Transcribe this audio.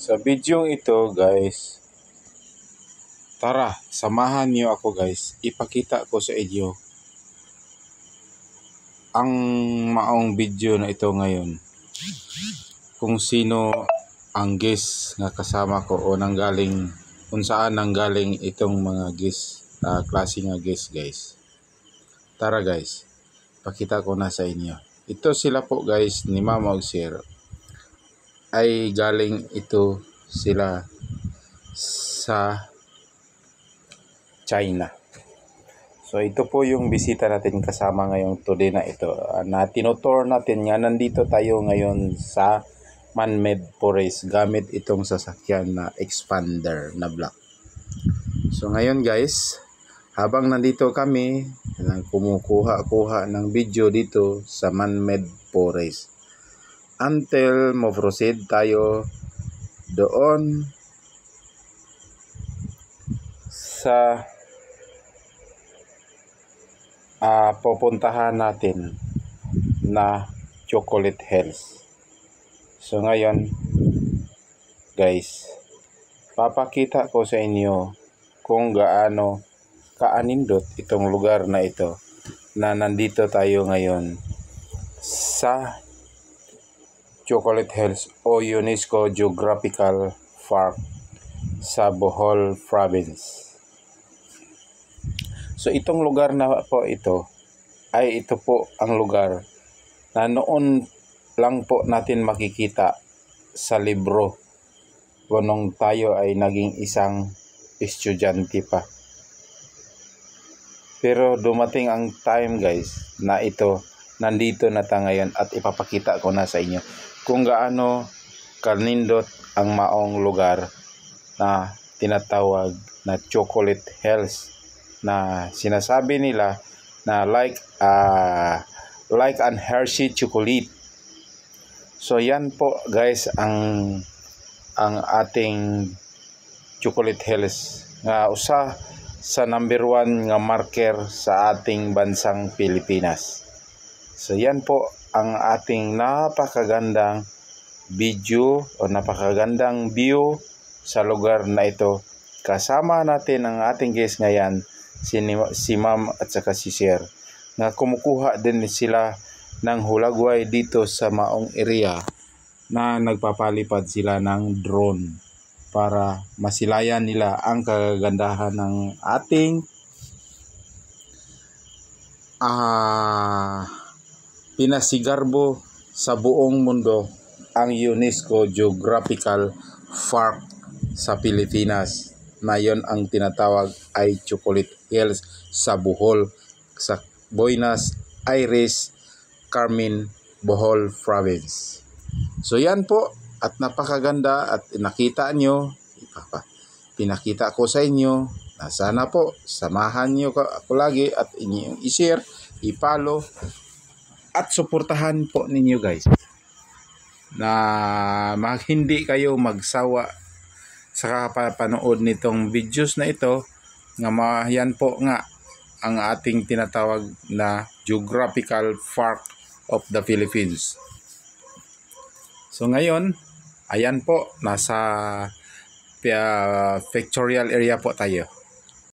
Sa video ito guys, tara, samahan niyo ako guys. Ipakita ko sa inyo ang maong video na ito ngayon. Kung sino ang guest nga kasama ko o nanggaling, kung saan nanggaling itong mga guest, klase nga guest guys. Tara guys, pakita ko na sa inyo. Ito sila po guys ni Mama og Sir. Ay galing ito sila sa China. So ito po yung bisita natin kasama ngayong today na ito. Na tinutour natin nga, nandito tayo ngayon sa man-made forest gamit itong sasakyan na expander na black. So ngayon guys, habang nandito kami, kumukuha ng video dito sa man-made forest. Until mo-proceed tayo doon sa pupuntahan natin na Chocolate Hills. So ngayon guys, papakita ko sa inyo kung gaano kaanindot itong lugar na ito na nandito tayo ngayon sa Chocolate Hills o UNESCO Geographical Park sa Bohol Province. So itong lugar na po ito po ang lugar na noon lang po natin makikita sa libro nung tayo ay naging isang estudyante pa. Pero dumating ang time guys na ito nandito na tayo ngayon at ipapakita ko na sa inyo kung gaano kanindot ang maong lugar na tinatawag na Chocolate Hills, na sinasabi nila na like an Hershey chocolate. So yan po guys ang ating Chocolate Hills nga usa sa number 1 nga marker sa ating bansang Pilipinas. So yan po ang ating napakagandang video o napakagandang view sa lugar na ito. Kasama natin ang ating guest ngayon, si Ma'am at saka si Sir, na kumukuha din sila ng hulagway dito sa maong area na nagpapalipad sila ng drone para masilayan nila ang kagandahan ng ating pinasigarbo sa buong mundo, ang UNESCO Geographical Park sa Pilipinas, na yon ang tinatawag ay Chocolate Hills sa Bohol, sa Buenos Aires, Carmen, Bohol Province. So yan po, at napakaganda at nakita nyo, pinakita ko sa inyo na sana po samahan nyo ako lagi at inyong i-share, i-follow at suportahan po ninyo guys, na hindi kayo magsawa sa kapapanood nitong videos na ito, nga yan po nga ang ating tinatawag na Geographical Park of the Philippines. So ngayon, ayan po, nasa pictorial area po tayo.